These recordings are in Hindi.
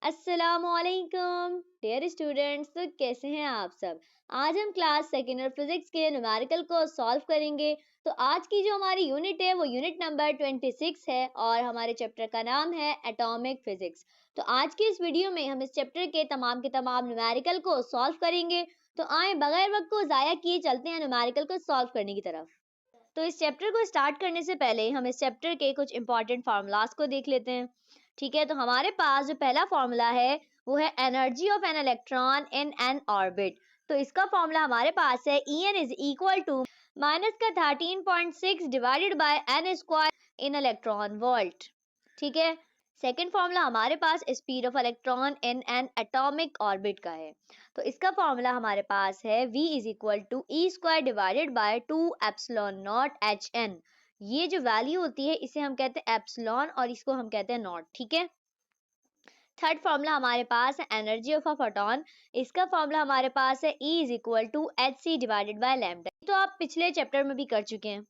अस्सलामुअलैकुम डियर स्टूडेंट्स। तो कैसे हैं आप सब। आज हम क्लास सेकेंड और फिजिक्स के न्यूमेरिकल को सॉल्व करेंगे। तो आज की जो हमारी यूनिट है वो यूनिट नंबर 26 है और हमारे चैप्टर का नाम है एटॉमिक फिजिक्स। तो आज की इस वीडियो में हम इस चैप्टर के तमाम न्यूमेरिकल को सॉल्व करेंगे। तो आए बगैर वक्त को ज़ाया किए चलते हैं न्यूमेरिकल को सॉल्व करने की तरफ। तो इस चैप्टर को स्टार्ट करने से पहले हम इस चैप्टर के कुछ इंपॉर्टेंट फार्मूलाज को देख लेते हैं। ठीक है, तो हमारे पास जो पहला फार्मूला है वो है energy of an electron in an orbit. तो इसका फार्मूला हमारे पास है En is equal to minus का 13.6 divided by n square in electron volt. ठीक है, सेकेंड फार्मूला हमारे पास speed of electron in an atomic orbit का है। तो इसका फार्मूला हमारे पास है v is equal to E square divided by 2 epsilon naught h n. ये जो वैल्यू होती है इसे हम कहते हैं एप्सिलॉन और इसको हम कहते हैं नॉट। ठीक है, थर्ड फार्मूला हमारे पास है एनर्जी ऑफ अ फोटोन। इसका फार्मूला हमारे पास है E is equal to H C divided by lambda. तो आप पिछले चैप्टर में भी कर चुके हैं।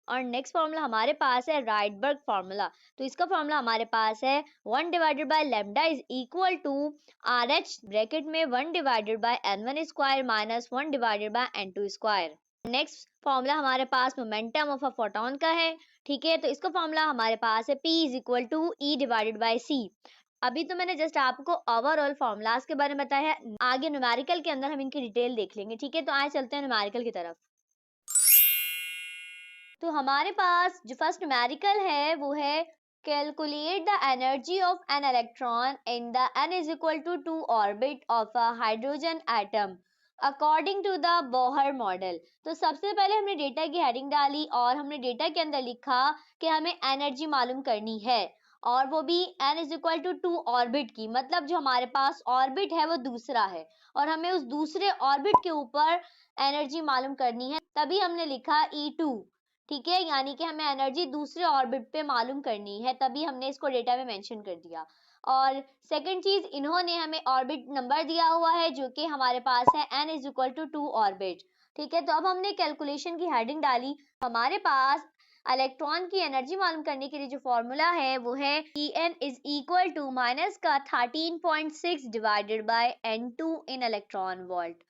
और नेक्स्ट फार्मूला हमारे पास है राइडबर्ग फार्मूला। तो इसका फार्मूला हमारे पास है 1 divided by lambda is equal to R H bracket में 1 divided by n1 square minus 1 divided by n2 square. Next formula हमारे पास मोमेंटम ऑफ अ फोटोन का है। ठीक है, तो इसका फार्मूला हमारे पास है P is equal to e divided by c. अभी तो मैंने जस्ट आपको ओवरऑल फार्मूलाज के बारे में बताया है, आगे न्यूमेरिकल के अंदर हम इनकी डिटेल देख लेंगे। ठीक है, तो आए चलते हैं न्यूमेरिकल की तरफ। तो हमारे पास जो फर्स्ट न्यूमेरिकल है वो है calculate the energy of an electron in the n is equal to 2 orbit of a hydrogen atom according to the Bohr model. तो सबसे पहले हमने डेटा की हेडिंग डाली और हमने डेटा के अंदर लिखा कि हमें एनर्जी मालूम करनी है और वो भी n is equal to 2 orbit की, मतलब जो हमारे पास ऑर्बिट है वो दूसरा है और हमें उस दूसरे ऑर्बिट के ऊपर एनर्जी मालूम करनी है, तभी हमने लिखा E2। ठीक है, यानी कि हमें एनर्जी दूसरे ऑर्बिट पे मालूम करनी है, तभी हमने इसको डेटा में मेंशन कर दिया। और सेकंड चीज, इन्होंने हमें ऑर्बिट नंबर दिया हुआ है जो कि हमारे पास है n is equal to 2 orbit. ठीक है, तो अब हमने कैलकुलेशन की हेडिंग डाली। हमारे पास इलेक्ट्रॉन की एनर्जी मालूम करने के लिए जो फॉर्मूला है वो है En is equal to minus का 13.6 divided by n2 in electron volt.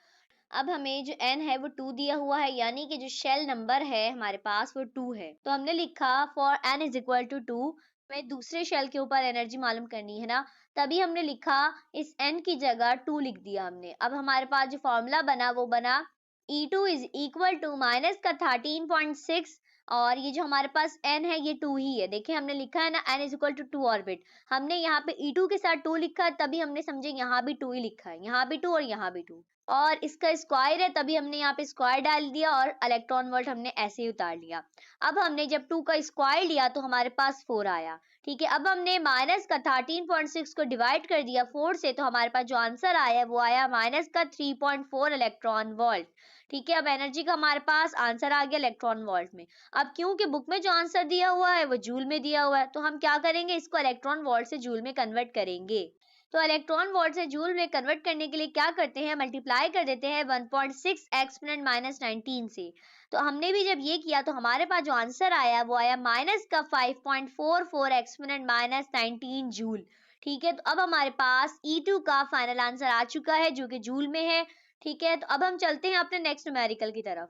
अब हमें जो n है वो 2 दिया हुआ है, यानी कि जो शेल नंबर है हमारे पास वो 2 है। तो हमने लिखा for n is equal to 2, हमें दूसरे शेल के ऊपर एनर्जी मालूम करनी है ना, तभी हमने लिखा इस n की जगह 2 लिख दिया हमने। अब हमारे पास जो फॉर्मूला बना वो बना E2 is equal to minus का 13.6 और ये जो हमारे पास n है ये 2 ही है। देखिए हमने लिखा है ना n is equal to 2 orbit, हमने यहाँ पे E2 के साथ 2 लिखा है, तभी हमने समझे यहाँ भी 2 ही लिखा है, यहाँ भी 2 और यहाँ भी 2 और इसका स्क्वायर है, तभी हमने यहाँ पे स्क्वायर डाल दिया और इलेक्ट्रॉन वोल्ट हमने ऐसे ही उतार लिया। अब हमने जब 2 का स्क्वायर लिया तो हमारे पास 4 आया। ठीक है, अब हमने माइनस का 13.6 को डिवाइड कर दिया 4 से, तो हमारे पास जो आंसर आया वो आया माइनस का 3.4 इलेक्ट्रॉन वोल्ट। ठीक है, अब एनर्जी का हमारे पास आंसर आ गया इलेक्ट्रॉन वोल्ट में। अब क्योंकि बुक में जो आंसर दिया हुआ है वो जूल में दिया हुआ है, तो हम क्या करेंगे, इसको इलेक्ट्रॉन वोल्ट से जूल में कन्वर्ट करेंगे। तो इलेक्ट्रॉन वोल्ट से जूल में कन्वर्ट करने के लिए क्या करते हैं, मल्टीप्लाई कर देते हैं 1.6 एक्सपोनेंट माइनस 19 से। तो हमने भी जब ये किया तो हमारे पास जो आंसर आया वो आया माइनस का 5.44 एक्सपोनेंट माइनस 19 जूल। ठीक है, तो अब हमारे पास E2 का फाइनल आंसर आ चुका है जो कि जूल में है। ठीक है, तो अब हम चलते हैं अपने नेक्स्ट न्यूमेरिकल की तरफ।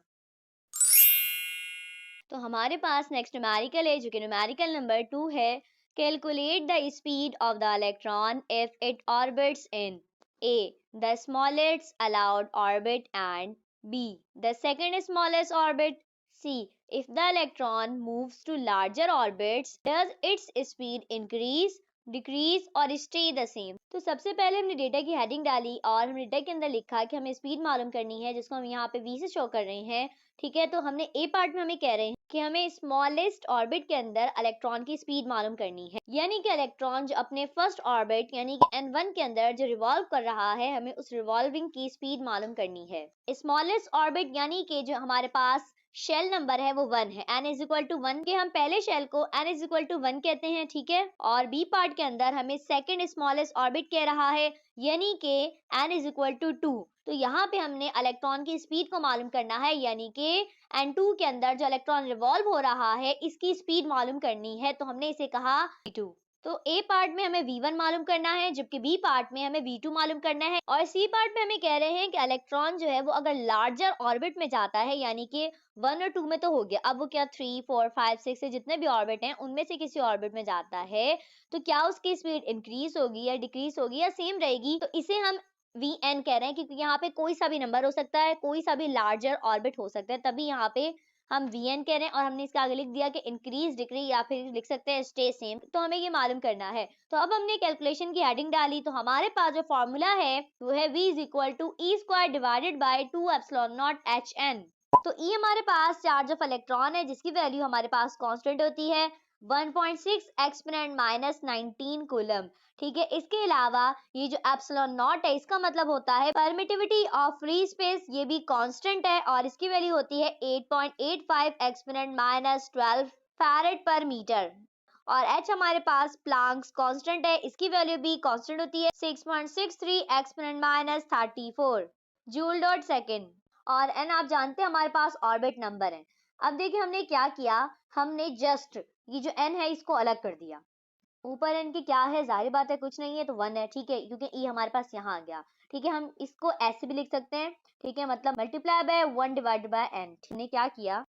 तो हमारे पास नेक्स्ट न्यूमेरिकल है जो कि न्यूमेरिकल नंबर 2 है। Calculate the speed of the electron if it orbits in A the smallest allowed orbit and B the second smallest orbit, C if the electron moves to larger orbits does its speed increase decrease और स्टे द सेम। तो सबसे पहले हमने डेटा की हेडिंग डाली और हमने डेटा के अंदर लिखा कि हमें स्पीड मालूम करनी है, जिसको हम यहाँ पे V से शो कर रहे हैं। ठीक है, तो हमने ए पार्ट में हमें कह रहे हैं कि हमें स्मॉलेस्ट ऑर्बिट के अंदर इलेक्ट्रॉन की स्पीड मालूम करनी है, यानी कि इलेक्ट्रॉन जो अपने फर्स्ट ऑर्बिट यानी कि n1 के अंदर जो रिवॉल्व कर रहा है हमें उस रिवॉल्विंग की स्पीड मालूम करनी है। स्मॉलेस्ट ऑर्बिट यानी कि जो हमारे पास शेल नंबर है वो 1 है, n इज इक्वल टू 1 के हम पहले शेल को n इज इक्वल टू 1 कहते हैं। ठीक है, और बी पार्ट के अंदर हमें सेकंड स्मॉलेस्ट ऑर्बिट कह रहा है यानी कि n इज इक्वल टू 2। तो यहाँ पे हमने इलेक्ट्रॉन की स्पीड को मालूम करना है, यानी कि n2 के अंदर जो इलेक्ट्रॉन रिवॉल्व हो रहा है इसकी स्पीड मालूम करनी है, तो हमने इसे कहा v2। तो ए पार्ट में हमें V1 मालूम करना है, जबकि बी पार्ट में हमें V2 मालूम करना है। और सी पार्ट में हमें कह रहे हैं कि इलेक्ट्रॉन जो है वो अगर लार्जर ऑर्बिट में जाता है, यानी कि 1 और 2 में तो हो गया, अब वो क्या 3 4 5 6 से जितने भी ऑर्बिट हैं उनमें से किसी ऑर्बिट में जाता है, तो क्या उसकी स्पीड इंक्रीज होगी या डिक्रीज होगी या सेम रहेगी। तो इसे हम Vn कह रहे हैं, क्योंकि यहाँ पे कोई सा भी नंबर हो सकता है, कोई सा भी लार्जर ऑर्बिट हो सकता है, तभी यहाँ पे हम Vn कह रहे हैं। और हमने इसके आगे लिख दिया कि इंक्रीज डिक्रीज, या फिर लिख सकते हैं स्टे सेम। तो हमें ये मालूम करना है। तो अब हमने कैलकुलेशन की हेडिंग डाली, तो हमारे पास जो फॉर्मूला है वो है V is equal to E square divided by 2 epsilon naught HN। तो E हमारे पास चार्ज ऑफ इलेक्ट्रॉन है, जिसकी वैल्यू हमारे पास कांस्टेंट होती है 1.6 एक्सपोनेंट माइनस 19 कूलम। ठीक है, इसके अलावा ये जो एप्सिलॉन नॉट है, इसका मतलब होता है परमिटिविटी ऑफ फ्री स्पेस, ये भी कांस्टेंट है और इसकी वैल्यू होती है 8.85 एक्सपोनेंट माइनस 12 फैरेड पर मीटर। और H हमारे पास प्लांक्स कांस्टेंट है, इसकी वैल्यू भी कांस्टेंट होती है 6.63 exponent minus 34 joule dot second. और N आप जानते हैं हमारे पास ऑर्बिट नंबर है। अब देखिए हमने क्या किया, हमने जस्ट ये जो N है इसको अलग कर दिया। ऊपर N की क्या है, जाहिर बात है कुछ नहीं है, तो 1 है। ठीक है, क्योंकि E हमारे पास यहाँ आ गया। ठीक है, हम इसको ऐसे भी लिख सकते हैं। ठीक है, मतलब multiply by 1 divided by N। हमने क्या किया,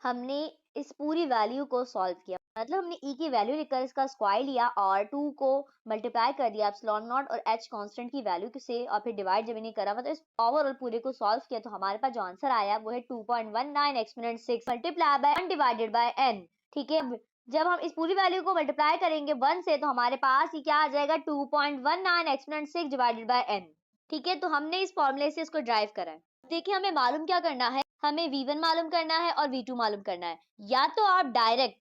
हमने इस पूरी वैल्यू को सॉल्व किया, मतलब हमने E की वैल्यू लेकर इसका स्क्वायर लिया और 2 को मल्टीप्लाई कर दिया एप्सिलॉन नॉट और H कांस्टेंट की वैल्यू से, और फिर डिवाइड जब नहीं करा, मतलब इस ओवरऑल पूरे को सॉल्व किया, तो हमारे पास जो आंसर आया वो है 2.19 exponent 6 multiply by 1 divided by n। ठीक है, जब हम इस पूरी वैल्यू को मल्टीप्लाई करेंगे 1 से, तो हमारे पास ये क्या आ जाएगा 2.19 एक्सपोनेंट 6 डिवाइडेड बाय n। ठीक है, तो हमने इस फॉर्मूले से इसको ड्राइव करा है। देखिए हमें मालूम क्या करना है, हमें V1 मालूम करना है और V2 मालूम करना है। या तो आप डायरेक्ट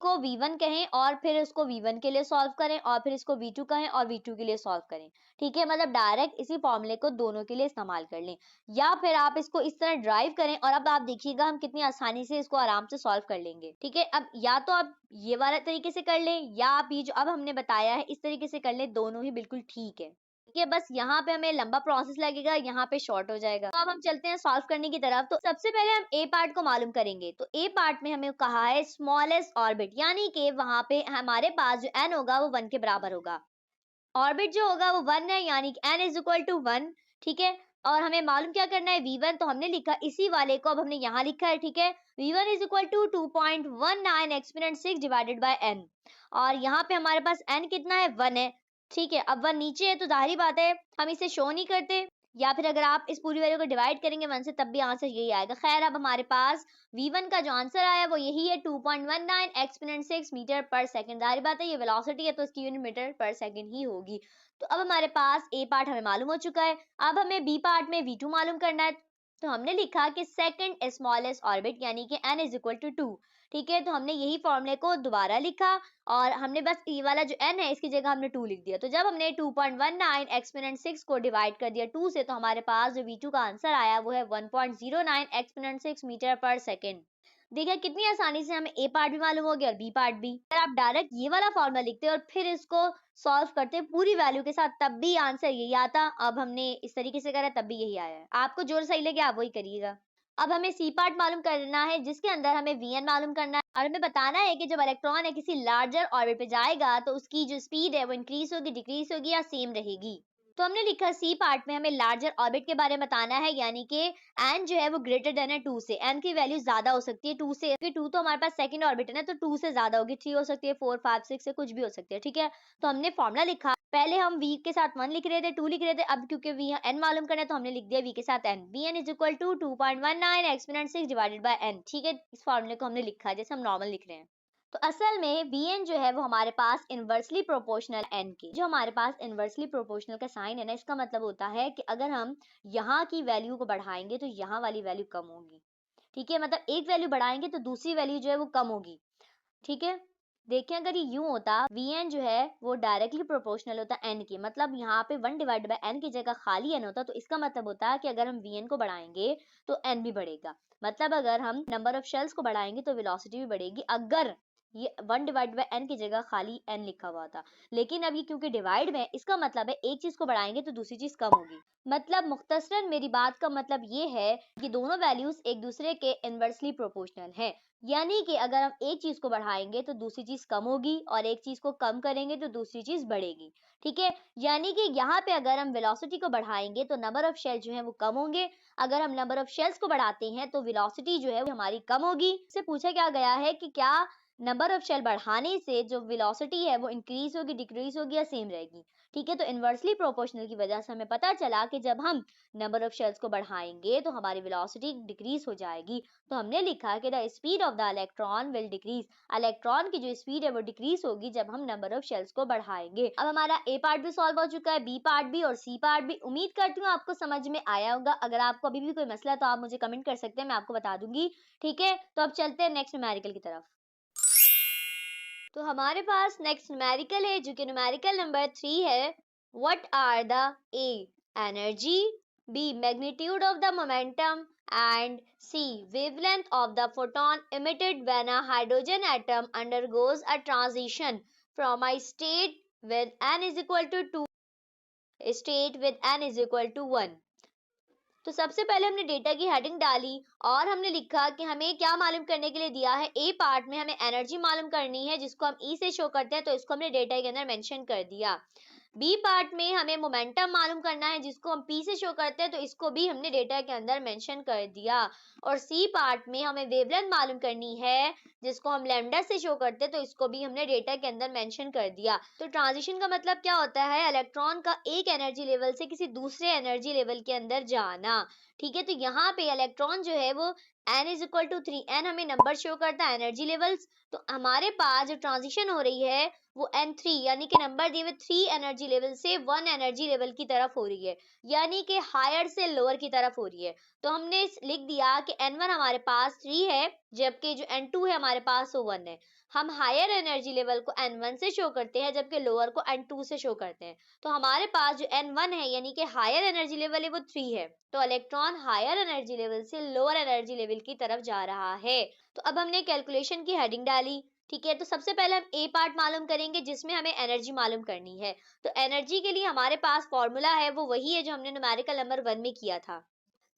को V1 कहें और फिर उसको V1 के लिए सॉल्व करें, और फिर इसको V2 कहें और V2 के लिए सॉल्व करें। ठीक है, मतलब डायरेक्ट इसी फॉर्मूले को दोनों के लिए इस्तेमाल कर लें, या फिर आप इसको इस तरह ड्राइव करें, और अब आप देखिएगा हम कितनी आसानी से इसको आराम से सॉल्व कर लेंगे। ठीक है, अब या तो आप ये वाला तरीके से कर लें, या आप ये जो अब हमने बताया है इस तरीके से कर लें, दोनों ही बिल्कुल ठीक है। ठीक है, बस यहाँ पे हमें लंबा प्रोसेस लगेगा, यहाँ पे शॉर्ट हो जाएगा। तो अब हम चलते हैं सॉल्व करने की तरफ। तो सबसे पहले हम ए पार्ट को मालूम करेंगे। तो ए पार्ट में हमें कहा है स्मॉलेस्ट ऑर्बिट, यानी कि वहां पे हमारे पास जो एन होगा वो 1 के बराबर होगा। ऑर्बिट जो होगा वो 1 है, यानी कि n इज इक्वल टू 1। ठीक है, और हमें मालूम क्या करना है V1, तो हमने लिखा इसी वाले को, अब हमने यहाँ लिखा है। ठीक है, V1 is equal to 2.19 exponent 6 divided by n। और यहाँ पे हमारे पास n कितना है, 1 है। ठीक है, अब 1 नीचे है तो जाहिर बात है हम इसे शो नहीं करते, या फिर अगर आप इस पूरी वैल्यू को डिवाइड करेंगे 1 से तब भी आंसर यही आएगा। खैर, अब हमारे पास V1 का जो आंसर आया वो यही है 2.19 एक्सपोनेंट 6 मीटर पर सेकंड। जाहिर बात है ये वेलोसिटी है तो इसकी यूनिट मीटर पर सेकंड ही होगी। तो अब हमारे पास ए पार्ट हमें मालूम हो चुका है। अब हमें बी पार्ट में V2 मालूम करना है। तो हमने लिखा कि सेकंड स्मॉलेस्ट ऑर्बिट, यानी कि n इज इक्वल टू 2। ठीक है, तो हमने यही फॉर्मूले को दोबारा लिखा, और हमने बस ये वाला जो n है इसकी जगह हमने 2 लिख दिया। तो जब हमने 2.19 एक्सपोनेंट 6 को डिवाइड कर दिया 2 से, तो हमारे पास जो V2 का आंसर आया वो है 1.09 एक्सपोनेंट 6 मीटर पर सेकंड। देखिए कितनी आसानी से हमें ए पार्ट भी मालूम हो गया और बी पार्ट भी। अगर आप डायरेक्ट ये वाला फॉर्मूला लिखते और फिर इसको सॉल्व करते पूरी वैल्यू के साथ, तब भी आंसर यही आता। अब हमने इस तरीके से करा तब भी यही आया है। आपको जो सही लगे आप वही करिएगा। अब हमें सी पार्ट मालूम करना है, जिसके अंदर हमें Vn मालूम करना है, और हमें बताना है कि जब इलेक्ट्रॉन है किसी लार्जर ऑर्बिट पे जाएगा तो उसकी जो स्पीड है वो इंक्रीज होगी, डिक्रीज होगी या सेम रहेगी। तो हमने लिखा सी पार्ट में हमें लार्जर ऑर्बिट के बारे में बताना है, यानी कि एन जो है वो ग्रेटर देन है 2 से। एन की वैल्यू ज्यादा हो सकती है 2 से, क्योंकि 2 तो हमारे पास सेकंड ऑर्बिट है ना, तो 2 से ज्यादा होगी, 3 हो सकती है, 4 5 6 से कुछ भी हो सकती है। ठीक है, तो हमने फॉर्मूला लिखा, पहले हम v के साथ 1 लिख रहे थे, 2 लिख रहे थे, अब क्योंकि v n मालूम करना है तो हमने लिख दिया v के साथ n। Vn is equal to 2.19 exponent 6 divided by n। ठीक है, इस फॉर्मूले को हमने लिखा जैसे हम नॉर्मल लिख रहे हैं। तो असल में Vn जो है वो हमारे पास इनवर्सली प्रोपोर्शनल n के, जो हमारे पास इनवर्सली प्रोपोर्शनल का साइन है ना, इसका मतलब होता है कि अगर हम यहाँ की वैल्यू को बढ़ाएंगे तो यहाँ वाली वैल्यू कम होगी। ठीक है, मतलब एक वैल्यू बढ़ाएंगे तो दूसरी वैल्यू जो है वो कम होगी। ठीक है, देखिए अगर ये यूं होता, Vn जो है वो डायरेक्टली प्रोपोर्शनल होता n के, मतलब यहाँ पे 1 डिवाइड बाय n की जगह खाली n होता, तो इसका मतलब होता है कि अगर हम Vn को बढ़ाएंगे तो n भी बढ़ेगा। मतलब अगर हम नंबर ऑफ शेल्स को बढ़ाएंगे तो वेलोसिटी भी बढ़ेगी। अगर ये 1/n की जगह खाली n लिखा हुआ था, लेकिन अब ये क्योंकि डिवाइड में है, इसका मतलब है एक चीज को बढ़ाएंगे तो दूसरी चीज कम होगी। मतलब मुख्तसरन मेरी बात का मतलब ये है कि दोनों वैल्यूज एक दूसरे के इनवर्सली प्रोपोर्शनल हैं, यानी कि अगर हम एक चीज को बढ़ाएंगे तो दूसरी चीज कम होगी और एक चीज को कम करेंगे तो दूसरी चीज बढ़ेगी। ठीक है, यानी कि यहाँ पे अगर हम वेलोसिटी को बढ़ाएंगे तो नंबर ऑफ शेल जो है वो कम होंगे, अगर हम नंबर ऑफ शेल्स को बढ़ाते हैं तो वेलोसिटी जो है वो हमारी कम होगी। इससे पूछा क्या गया है कि क्या नंबर ऑफ शेल बढ़ाने से जो वेलोसिटी है वो इंक्रीज होगी, डिक्रीज होगी या सेम रहेगी। ठीक है, तो इनवर्सली प्रोपोर्शनल की वजह से हमें पता चला कि जब हम नंबर ऑफ शेल्स को बढ़ाएंगे तो हमारी वेलोसिटी डिक्रीज हो जाएगी। तो हमने लिखा कि the speed of the electron will decrease, electron की जो स्पीड है वो डिक्रीज होगी जब हम नंबर ऑफ शेल्स को बढ़ाएंगे। अब हमारा ए पार्ट भी सॉल्व हो चुका है, बी पार्ट भी और सी पार्ट भी। उम्मीद करती हूँ आपको समझ में आया होगा। अगर आपको अभी भी कोई मसला है तो आप मुझे कमेंट कर सकते हैं, मैं आपको बता दूंगी। ठीक है, तो अब चलते हैं नेक्स्ट न्यूमेरिकल की तरफ। तो हमारे पास नेक्स्ट न्यूमेरिकल है जो कि न्यूमेरिकल नंबर 3 है। What are the A energy, B magnitude of the momentum and C wavelength of the photon emitted when a hydrogen atom undergoes a transition from a state with n is equal to 2 state with n is equal to 1। तो सबसे पहले हमने डेटा की हेडिंग डाली और हमने लिखा कि हमें क्या मालूम करने के लिए दिया है। ए पार्ट में हमें एनर्जी मालूम करनी है जिसको हम ई से शो करते हैं, तो इसको हमने डेटा के अंदर मेंशन कर दिया। बी पार्ट में हमें मोमेंटम मालूम करना है जिसको हम पी से शो करते हैं, तो इसको भी हमने डेटा के अंदर मेंशन कर दिया। और सी पार्ट में हमें वेवलेंथ मालूम करनी है जिसको हम लैम्डा से शो करते हैं, तो इसको भी हमने डेटा के अंदर मेंशन कर दिया। तो ट्रांजिशन का मतलब क्या होता है, इलेक्ट्रॉन का एक एनर्जी लेवल से किसी दूसरे एनर्जी लेवल के अंदर जाना। ठीक है, तो यहाँ पे इलेक्ट्रॉन जो है वो n is equal to 3, n हमें नंबर शो करता है एनर्जी लेवल्स। तो हमारे पास जो ट्रांजिशन हो रही है वो n3 यानी कि नंबर दिए हुए 3 एनर्जी लेवल से 1 एनर्जी लेवल की तरफ हो रही है, यानी कि हायर से लोअर की तरफ हो रही है। तो हमने लिख दिया कि n1 हमारे पास 3 है जबकि जो n2 है हमारे पास वो 1 है। हम हायर एनर्जी लेवल को n1 से शो करते हैं जबकि लोअर को n2 से शो करते हैं। तो हमारे पास जो n1 है यानी कि हायर एनर्जी लेवल है वो 3 है, तो इलेक्ट्रॉन हायर एनर्जी लेवल से लोअर एनर्जी लेवल की तरफ जा रहा है। तो अब हमने कैलकुलेशन की हेडिंग डाली। ठीक है, तो सबसे पहले हम ए पार्ट मालूम करेंगे जिसमें हमें एनर्जी मालूम करनी है। तो एनर्जी के लिए हमारे पास फॉर्मूला है वो वही है जो हमने न्यूमेरिकल नंबर 1 में किया था।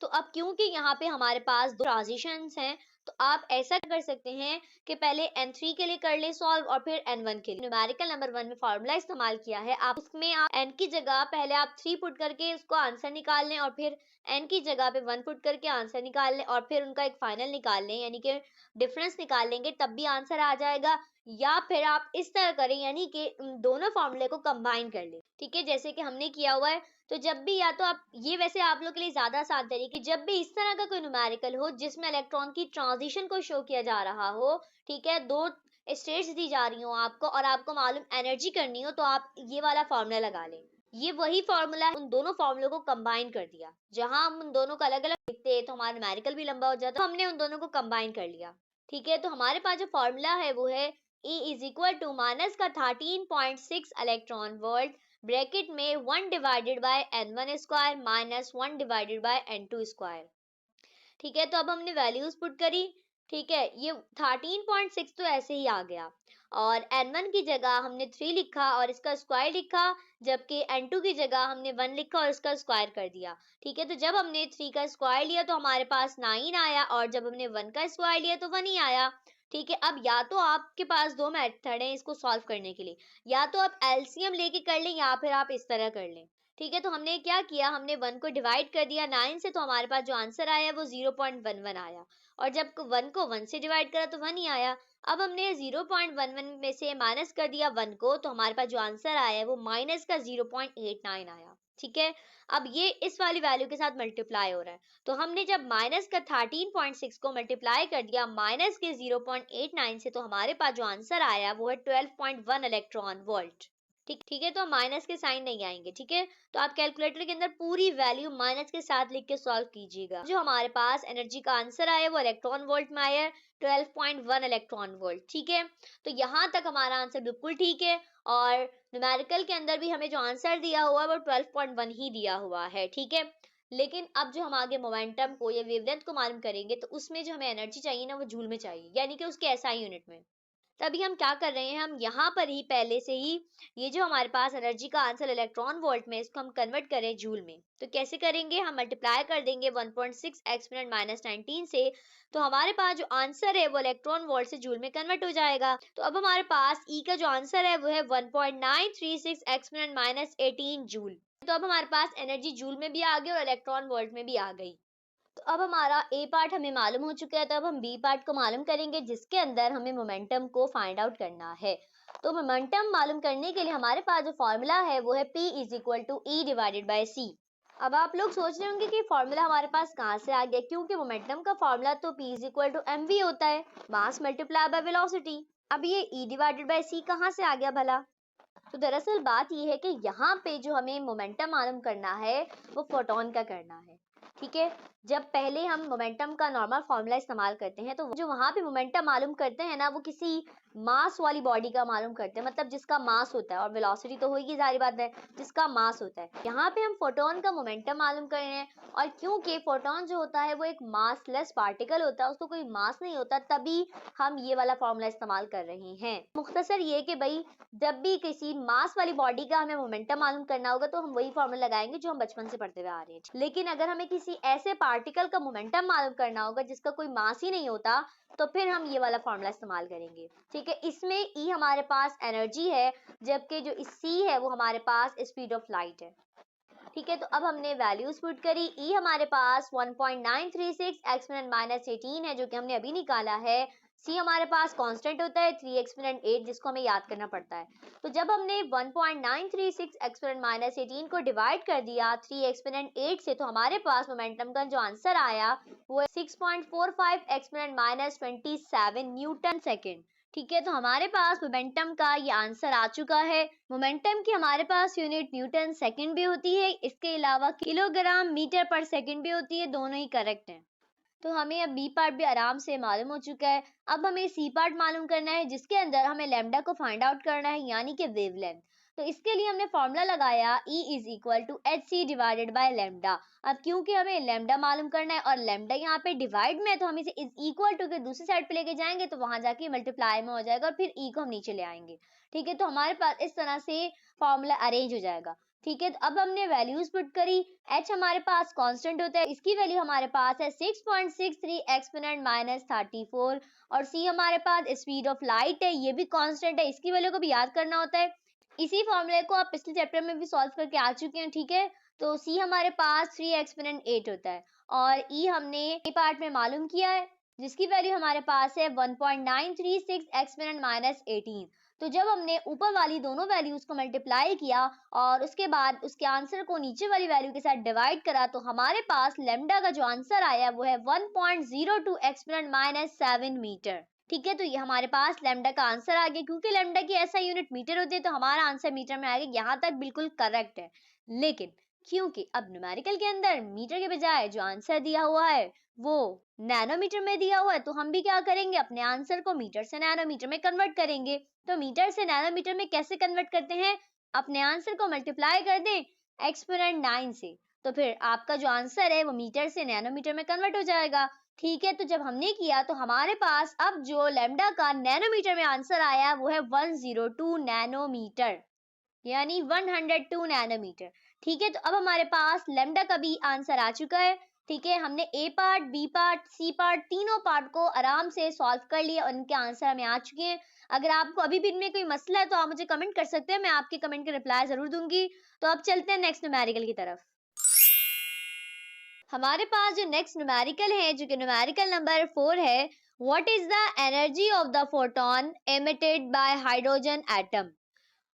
तो अब क्योंकि यहाँ पे हमारे पास दो ट्रांजिशंस हैं, तो आप ऐसा कर सकते हैं कि पहले n3 के लिए कर ले सॉल्व और फिर n1 के लिए। न्यूमेरिकल नंबर 1 में फार्मूला इस्तेमाल किया है, आप उसमें आप n की जगह पहले आप 3 पुट करके उसको आंसर निकाल लें और फिर n की जगह पे 1 पुट करके आंसर निकाल लें और फिर उनका एक फाइनल निकाल लें, यानी कि डिफरेंस निकाल लेंगे तब भी आंसर आ जाएगा। या फिर आप इस तरह करें यानी कि दोनों फॉर्मूले को कंबाइन कर लें। ठीक है, जैसे कि हमने किया हुआ है। तो जब भी या तो आप ये वैसे आप लोग के लिए ज्यादा आसान तरीके, जब भी इस तरह का कोई न्यूमेरिकल हो जिसमें इलेक्ट्रॉन की ट्रांजिशन को शो किया जा रहा हो, ठीक है, दो स्टेट्स दी जा रही हो आपको और आपको मालूम एनर्जी करनी हो, तो आप ये वाला फॉर्मूला लगा लें। ये वही फॉर्मूला है, उन दोनों फॉर्मूलों को कंबाइन कर दिया। जहां हम उन दोनों को अलग अलग लिखते तो हमारा न्यूमेरिकल भी लंबा हो जाता, तो हमने उन दोनों को कंबाइन कर लिया। ठीक है, तो हमारे पास जो फॉर्मूला है वो है E is equal to minus का 13.6 इलेक्ट्रॉन वोल्ट ब्रैकेट में 1 divided by n1 square minus 1 divided by n2 square. ठीक है, तो अब हमने वैल्यूज पुट करी। ठीक है, ये 13.6 तो ऐसे ही आ गया और n1 की जगह हमने 3 लिखा और इसका स्क्वायर लिखा, जबकि n2 की जगह हमने 1 लिखा और इसका स्क्वायर कर दिया। ठीक है, तो जब हमने 3 का स्क्वायर लिया तो हमारे पास 9 आया और जब हमने 1 का स्क्वायर लिया तो 1 ही आया। ठीक है, अब या तो आपके पास दो मेथड हैं इसको सॉल्व करने के लिए, या तो आप एलसीएम लेके कर लें या फिर आप इस तरह कर लें। ठीक है, तो हमने क्या किया, हमने 1 को डिवाइड कर दिया 9 से, तो हमारे पास जो आंसर आया वो 0.11 आया और जब 1 को 1 से डिवाइड करा तो 1 ही आया। अब हमने 0.11 में से माइनस कर दिया 1 को, तो हमारे पास जो आंसर आया वो माइनस का 0.89 आया। ठीक है, अब ये इस वाली वैल्यू के साथ मल्टीप्लाई हो रहा है, तो हमने जब माइनस का 13.6 को मल्टीप्लाई कर दिया माइनस के 0.89 से, तो हमारे पास जो आंसर आया वो है 12.1 इलेक्ट्रॉन वोल्ट। ठीक है, तो माइनस के साइन नहीं आएंगे। ठीक है, तो आप कैलकुलेटर के अंदर पूरी वैल्यू माइनस के साथ लिख के सॉल्व कीजिएगा। जो हमारे पास एनर्जी का आंसर आया वो इलेक्ट्रॉन वोल्ट में आया है, 12.1 इलेक्ट्रॉन वोल्ट। ठीक है, तो यहाँ तक हमारा आंसर बिल्कुल ठीक है और न्यूमेरिकल के अंदर भी हमें जो आंसर दिया हुआ है वो 12.1 ही दिया हुआ है। ठीक है, लेकिन अब जो हम आगे मोमेंटम को या वेवलेंथ को मालूम करेंगे तो उसमें जो हमें एनर्जी चाहिए ना वो जूल में चाहिए, यानी कि उसके एसआई यूनिट में। तभी हम क्या कर रहे हैं, हम यहाँ पर ही पहले से ही ये जो हमारे पास एनर्जी का आंसर इलेक्ट्रॉन वोल्ट में, इसको हम कन्वर्ट करें जूल में। तो कैसे करेंगे, हम मल्टीप्लाई कर देंगे 1.6 एक्सपोनेंट माइनस 19 से, तो हमारे पास जो आंसर है वो इलेक्ट्रॉन वोल्ट से जूल में कन्वर्ट हो जाएगा। तो अब हमारे पास ई का जो आंसर है वो है 1.936 एक्सपोनेंट माइनस 18 जूल। तो अब हमारे पास एनर्जी जूल में भी आ गई और इलेक्ट्रॉन वोल्ट में भी आ गई। तो अब हमारा ए पार्ट हमें मालूम हो चुका है, तो अब हम बी पार्ट को मालूम करेंगे, जिसके अंदर हमें मोमेंटम को फाइंड आउट करना है। तो मोमेंटम मालूम करने के लिए हमारे पास जो फॉर्मूला है वो है P is equal to e divided by c. अब आप लोग सोच रहे होंगे कि फॉर्मूला हमारे पास कहाँ से आ गया, क्योंकि मोमेंटम का फॉर्मूला तो P is equal to mv होता है, मास मल्टीप्लाई बाय वेलोसिटी। अब ये E डिवाइडेड बाय C कहाँ से आ गया भला? तो दरअसल बात ये है कि यहाँ पे जो हमें मोमेंटम मालूम करना है वो फोटोन का करना है। ठीक है, जब पहले हम मोमेंटम का नॉर्मल फॉर्मूला इस्तेमाल करते हैं, तो जो वहां पे मोमेंटम मालूम करते हैं ना, वो किसी मास वाली बॉडी का मालूम करते हैं, मतलब जिसका मास होता है, और वेलोसिटी तो होगी, जारी बात है, जिसका मास होता है। यहाँ पे हम फोटोन का मोमेंटम मालूम कर रहे हैं, और क्योंकि फोटोन जो होता है वो एक मासलेस पार्टिकल होता है, उसको कोई मास नहीं होता, तभी हम ये वाला फॉर्मूला इस्तेमाल कर रहे हैं। मुख्तसर ये कि भाई जब भी किसी मास वाली बॉडी का हमें मोमेंटम मालूम करना होगा, तो हम वही फॉर्मूला लगाएंगे जो हम बचपन से पढ़ते हुए आ रहे हैं। लेकिन अगर हमें किसी ऐसे पार्टिकल का मोमेंटम मालूम करना होगा जिसका कोई मास ही नहीं होता, तो फिर हम ये वाला फॉर्मूला इस्तेमाल करेंगे। ठीक है, इसमें ई हमारे पास एनर्जी है, जबकि जो सी है वो हमारे पास स्पीड ऑफ लाइट है। ठीक है, तो अब हमने वैल्यूज पुट करी। ई हमारे पास 1.936 एक्सपोनेंट माइनस 18 है, जो कि हमने अभी निकाला है। सी हमारे पास कांस्टेंट होता है 3 एक्सपोनेंट 8, जिसको हमें याद करना पड़ता है। तो जब हमने 1.936 एक्सपोनेंट माइनस 18 को डिवाइड कर दिया 3 एक्सपोनेंट 8 से, तो हमारे पास मोमेंटम का जो आंसर आया वो है 6.45 एक्सपोनेंट माइनस 27 न्यूटन सेकेंड। ठीक है, तो हमारे पास मोमेंटम का ये आंसर आ चुका है। मोमेंटम की हमारे पास यूनिट न्यूटन सेकंड भी होती है, इसके अलावा किलोग्राम मीटर पर सेकंड भी होती है, दोनों ही करेक्ट हैं। तो हमें अब बी पार्ट भी आराम से मालूम हो चुका है। अब हमें सी पार्ट मालूम करना है, जिसके अंदर हमें लैम्डा को फाइंड आउट करना है, यानी कि वेवलेंथ। तो इसके लिए हमने फॉर्मूला लगाया E is equal to H C divided by lambda. अब क्योंकि हमें लैम्डा मालूम करना है और लैम्डा यहाँ पे डिवाइड में है, तो हम इसे इज इक्वल टू के दूसरी साइड पे लेके जाएंगे, तो वहां जाके मल्टीप्लाई में हो जाएगा और फिर E को हम नीचे ले आएंगे। ठीक है, तो हमारे पास इस तरह से फॉर्मूला अरेंज हो जाएगा। ठीक है, तो अब हमने वैल्यूज पुट करी। h हमारे पास कांस्टेंट होता है, इसकी वैल्यू हमारे पास है 6.63 एक्सपोनेंट माइनस 34, और c हमारे पास स्पीड ऑफ लाइट है, ये भी कांस्टेंट है, इसकी वैल्यू को भी याद करना होता है। इसी फॉर्मूले को आप पिछले चैप्टर में भी सॉल्व करके आ चुके हैं। ठीक है, तो c हमारे पास 3 एक्सपोनेंट 8 होता है, और e हमने ए पार्ट में मालूम किया है, जिसकी वैल्यू हमारे पास है 1.936 एक्सपोनेंट माइनस 18। तो जब हमने ऊपर वाली दोनों वैल्यूज को मल्टीप्लाई किया और उसके बाद उसके आंसर को नीचे वाली वैल्यू के साथ डिवाइड करा, तो हमारे पास लैम्डा का जो आंसर आया वो है 1.02 एक्सपोनेंट माइनस 7 मीटर। ठीक है, तो ये हमारे पास लैम्डा का आंसर आ गया। क्योंकि लैम्डा की ऐसा यूनिट मीटर होती है, तो हमारा आंसर मीटर में आ गया। यहाँ तक बिल्कुल करेक्ट है, लेकिन क्योंकि अब न्यूमेरिकल के अंदर मीटर के बजाय जो आंसर दिया हुआ है वो नैनोमीटर में दिया हुआ है, तो हम भी क्या करेंगे, अपने आंसर को मीटर से नैनोमीटर में कन्वर्ट करेंगे। तो मीटर से नैनोमीटर में कैसे कन्वर्ट करते हैं, अपने आंसर को मल्टीप्लाई कर दें एक्सपोनेंट 9 से, तो फिर आपका जो आंसर है वो मीटर से नैनोमीटर में कन्वर्ट हो जाएगा। ठीक है, तो जब हमने किया तो हमारे पास अब जो लैम्डा का नैनोमीटर में आंसर आया वो है 102 नैनोमीटर, यानी 102 नैनोमीटर। ठीक है, तो अब हमारे पास लैम्डा का भी आंसर आ चुका है। ठीक है, हमने A part, B part, C part, तीनों पार्ट को आराम से सॉल्व कर लिया और उनके आंसर हमें आ चुके हैं। अगर आपको अभी भी इनमें कोई मसला है तो आप मुझे कमेंट कर सकते हैं, मैं आपके कमेंट के रिप्लाई जरूर दूंगी। तो अब चलते हैं नेक्स्ट न्यूमेरिकल की तरफ। हमारे पास जो नेक्स्ट न्यूमेरिकल है, जो कि न्यूमेरिकल नंबर 4 है, what is the energy of the photon emitted by hydrogen atom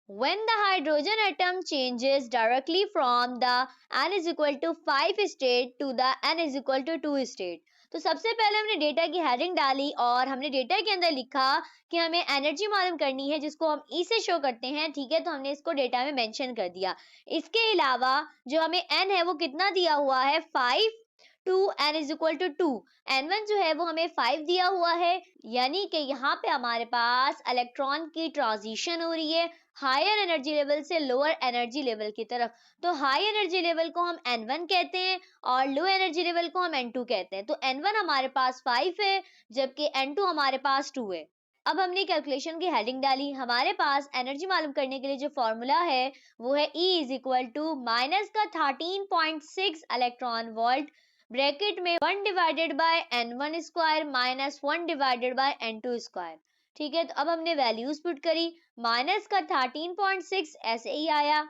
when the hydrogen atom changes directly from the n is equal to 5 state to the n is equal to 2 state। तो सबसे पहले हमने डेटा की हेडिंग डाली और हमने डेटा के अंदर लिखा कि हमें एनर्जी मालूम करनी है, जिसको हम ई से शो करते हैं। ठीक है, तो हमने इसको डेटा में मेंशन कर दिया। इसके अलावा जो हमें एन है वो कितना दिया हुआ है, 5 to n is equal to 2। n1 जो है वो हमें 5 दिया हुआ है, यानी कि यहाँ पे हमारे पास इलेक्ट्रॉन की ट्रांजिशन हो रही है हायर एनर्जी लेवल से लोअर एनर्जी लेवल की तरफ। तो हाई एनर्जी लेवल को हम n1 कहते हैं और लो एनर्जी लेवल को हम n2 कहते हैं। तो n1 हमारे पास 5 है, जबकि n2 हमारे पास 2 है। अब हमने कैलकुलेशन की हेडिंग डाली, हमारे पास एनर्जी मालूम करने के लिए जो फॉर्मूला है वो है E is equal to minus का 13.6 इलेक्ट्रॉन वोल्ट ब्रैकेट में 1 divided by n1 square minus 1 divided by n2 square. ठीक है, तो अब हमने वैल्यूज पुट करी, माइनस का 13.6 ऐसे ही आया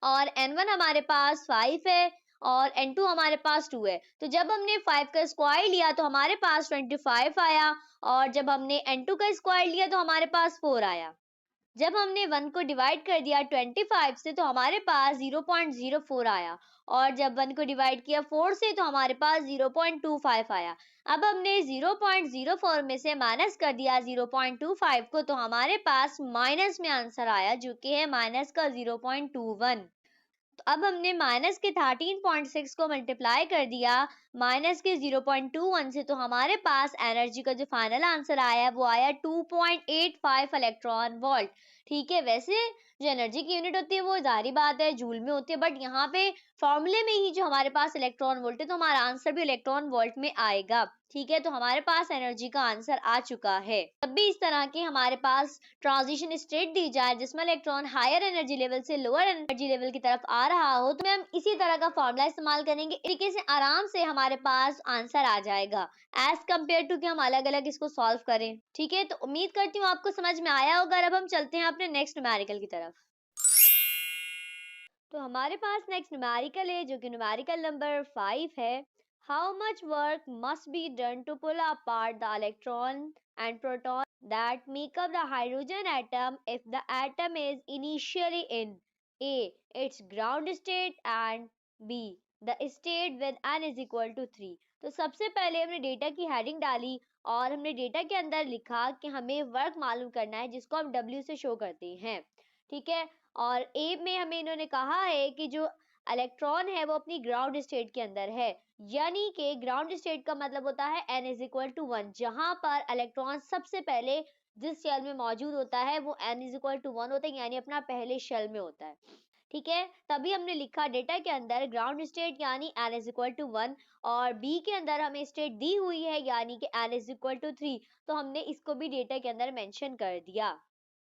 और n1 हमारे पास 5 है और n2 हमारे पास 2 है। तो जब हमने 5 का स्क्वायर लिया तो हमारे पास 25 आया और जब हमने n2 का स्क्वायर लिया तो हमारे पास 4 आया। जब हमने 1 को डिवाइड कर दिया 25 से तो हमारे पास 0.04 आया और जब 1 को डिवाइड किया 4 से तो हमारे पास 0.25 आया। अब हमने 0.04 में से माइनस कर दिया 0.25 को तो हमारे पास माइनस में आंसर आया जो कि है माइनस का 0.21। तो अब हमने माइनस के 13.6 को मल्टीप्लाई कर दिया माइनस के 0.21 से तो हमारे पास एनर्जी का जो फाइनल आंसर आया वो आया 2.85 इलेक्ट्रॉन वोल्ट। ठीक है, वैसे जो एनर्जी की यूनिट होती है वो जारी बात है जूल में होती है, बट यहाँ पे फॉर्मूले में ही जो हमारे पास इलेक्ट्रॉन वोल्ट है तो हमारा आंसर भी इलेक्ट्रॉन वोल्ट में आएगा। ठीक है, तो हमारे पास एनर्जी का आंसर आ चुका है। तब भी इस तरह के हमारे पास ट्रांजिशन स्टेट दी जाए जिसमें इलेक्ट्रॉन हायर एनर्जी लेवल से लोअर एनर्जी लेवल की तरफ आ रहा हो तो हम इसी तरह का फॉर्मूला इस्तेमाल करेंगे, इस तरीके से आराम से हमारे पास आंसर आ जाएगा एज कम्पेयर टू कि हम अलग अलग इसको सॉल्व करें। ठीक है, तो उम्मीद करती हूँ आपको समझ में आया होगा। अब हम चलते हैं अपने नेक्स्ट न्यूमेरिकल की तरफ। तो हमारे पास नेक्स्ट न्यूमेरिकल है जो कि न्यूमेरिकल नंबर 5 है। How much work must be done to pull apart the electron and proton that make up the hydrogen atom if the atom is initially in A. its ground state and B. the state with n is equal to 3। तो सबसे पहले हमने डेटा की हेडिंग डाली और हमने डेटा के अंदर लिखा कि हमें वर्क मालूम करना है जिसको हम W से शो करते हैं। ठीक है, और ए में हमें इन्होंने कहा है कि जो इलेक्ट्रॉन है वो अपनी ग्राउंड स्टेट के अंदर है, यानी कि ग्राउंड स्टेट का मतलब होता है n इज इक्वल टू 1, जहां पर इलेक्ट्रॉन सबसे पहले जिस शेल में मौजूद होता है वो n इज इक्वल टू 1 होता है, यानी अपना पहले शेल में होता है। ठीक है, तभी हमने लिखा डेटा के अंदर ग्राउंड स्टेट यानी n इज इक्वल टू 1 और b के अंदर हमें स्टेट दी हुई है यानी कि n इज इक्वल टू 3, तो हमने इसको भी डेटा के अंदर मेंशन कर दिया।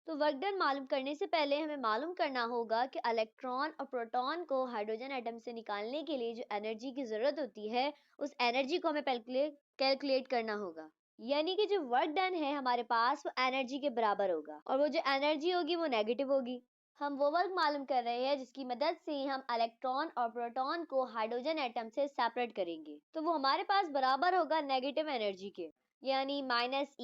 तो वर्क डन मालूम करने से पहले हमें मालूम करना होगा कि इलेक्ट्रॉन और प्रोटॉन को हाइड्रोजन एटम से निकालने के लिए जो एनर्जी की जरूरत होती है उस एनर्जी को हमें कैलकुलेट करना होगा, यानी कि जो वर्क डन है हमारे पास वो एनर्जी के बराबर होगा और वो जो एनर्जी होगी वो नेगेटिव होगी। हम वो वर्क मालूम कर रहे हैं जिसकी मदद से हम इलेक्ट्रॉन और प्रोटॉन को हाइड्रोजन एटम से सेपरेट करेंगे, तो वो हमारे पास बराबर होगा नेगेटिव एनर्जी के, यानी माइनस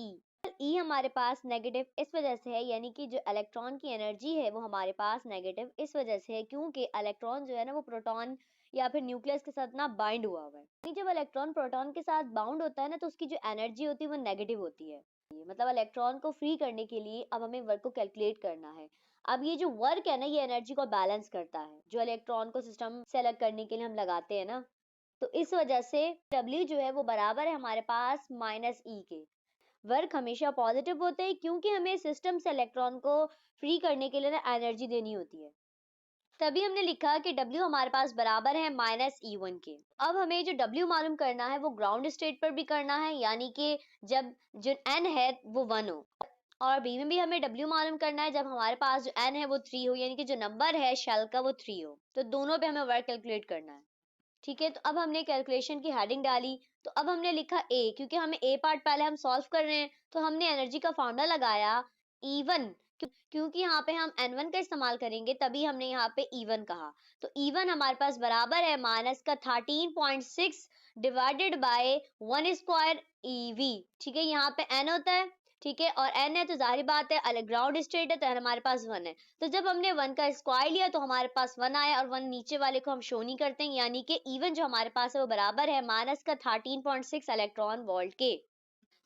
ई हमारे पास नेगेटिव इस वजह से है, यानी कि जो इलेक्ट्रॉन की एनर्जी है वो हमारे पास नेगेटिव इस वजह से है क्योंकि इलेक्ट्रॉन जो है ना वो प्रोटॉन या फिर न्यूक्लियस के साथ ना बाइंड हुआ हुआ है। जब इलेक्ट्रॉन प्रोटॉन के साथ बाउंड होता है ना तो उसकी जो एनर्जी होती है वो नेगेटिव होती है। मतलब इलेक्ट्रॉन को फ्री करने के लिए अब हमें वर्क को कैलकुलेट करना है। अब ये जो वर्क है ना ये एनर्जी को बैलेंस करता है जो इलेक्ट्रॉन को सिस्टम से अलग करने के लिए हम लगाते हैं ना, तो इस वजह से W जो है वो बराबर है हमारे पास माइनस ई के। वर्क हमेशा पॉजिटिव होते हैं क्योंकि हमें सिस्टम से इलेक्ट्रॉन को फ्री करने के लिए ना एनर्जी देनी होती है। तभी हमने लिखा कि W हमारे पास बराबर है माइनस E1 के। अब हमें जो W मालूम करना है वो ग्राउंड स्टेट पर भी करना है, यानी कि जब जो N है वो 1 हो, और B में भी हमें W मालूम करना है जब हमारे पास जो N है वो 3 हो, यानी कि जो नंबर है शेल का वो 3 हो। तो दोनों पे हमें वर्क कैलकुलेट करना है। ठीक है, तो अब हमने कैलकुलेशन की हेडिंग डाली, तो अब हमने लिखा ए, क्योंकि हमें ए पार्ट पहले हम सॉल्व कर रहे हैं तो हमने एनर्जी का फॉर्मूला लगाया E1, क्योंकि यहाँ पे हम N1 का इस्तेमाल करेंगे तभी हमने यहाँ पे E1 कहा। तो E1 हमारे पास बराबर है माइनस का 13.6 डिवाइडेड बाय 1 स्क्वायर EV। ठीक है, यहाँ पे N होता है, ठीक है, और N है तो जाहिर बात है ग्राउंड स्टेट है तो हमारे पास 1 है, तो जब हमने 1 का स्क्वायर लिया तो हमारे पास 1 आया और 1 नीचे वाले को हम शो नहीं करते हैं, यानी कि इवन जो हमारे पास है वो बराबर है माइनस का 13.6 इलेक्ट्रॉन वोल्ट के।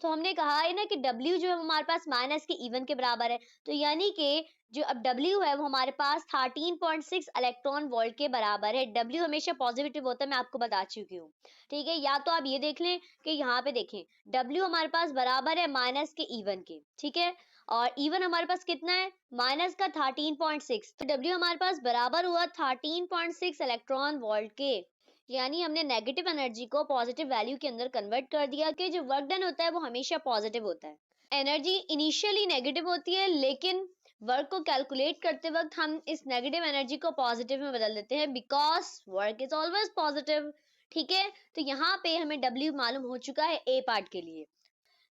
तो हमने कहा है ना कि W जो है हमारे पास माइनस के इवन के बराबर है, तो यानी कि जो अब W है वो हमारे पास 13.6 इलेक्ट्रॉन वोल्ट के बराबर है। W हमेशा पॉजिटिव होता है, मैं आपको बता चुकी हूँ। ठीक है, या तो आप ये देख लें कि यहाँ पे देखें W हमारे पास बराबर है माइनस के इवन के। ठीक है, और इवन हमारे पास कितना है माइनस का 13.6, तो W हमारे पास बराबर हुआ 13.6 इलेक्ट्रॉन वोल्ट के, यानी हमने नेगेटिव एनर्जी को पॉजिटिव वैल्यू के अंदर कन्वर्ट कर दिया कि जो वर्क डन होता है वो हमेशा पॉजिटिव होता है। एनर्जी इनिशियली नेगेटिव होती है, लेकिन वर्क को कैलकुलेट करते वक्त हम इस नेगेटिव एनर्जी को पॉजिटिव में बदल देते हैं, because work is always positive. ठीक है, तो यहाँ पे हमें W मालूम हो चुका है ए पार्ट के लिए।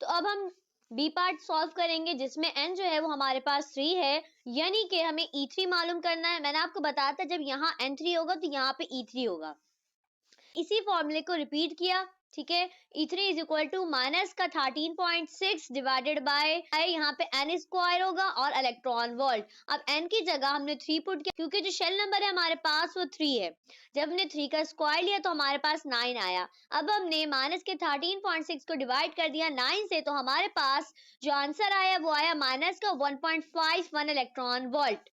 तो अब हम बी पार्ट सॉल्व करेंगे, जिसमें n जो है वो हमारे पास 3 है, यानी कि हमें E3 मालूम करना है। मैंने आपको बताया था जब यहाँ N3 होगा तो यहाँ पे E3 होगा। इसी फॉर्मूले को रिपीट किया। ठीक है, E3 is equal to minus का 13.6 डिवाइडेड बाय यहाँ पे n स्क्वायर होगा और इलेक्ट्रॉन वोल्ट। अब n की जगह हमने 3 पुट किया, क्योंकि जो शेल नंबर है हमारे पास वो 3 है। जब हमने 3 का स्क्वायर लिया तो हमारे पास 9 आया। अब हमने माइनस के 13.6 को डिवाइड कर दिया 9 से, तो हमारे पास जो आंसर आया वो आया माइनस का 1.51 इलेक्ट्रॉन वोल्ट।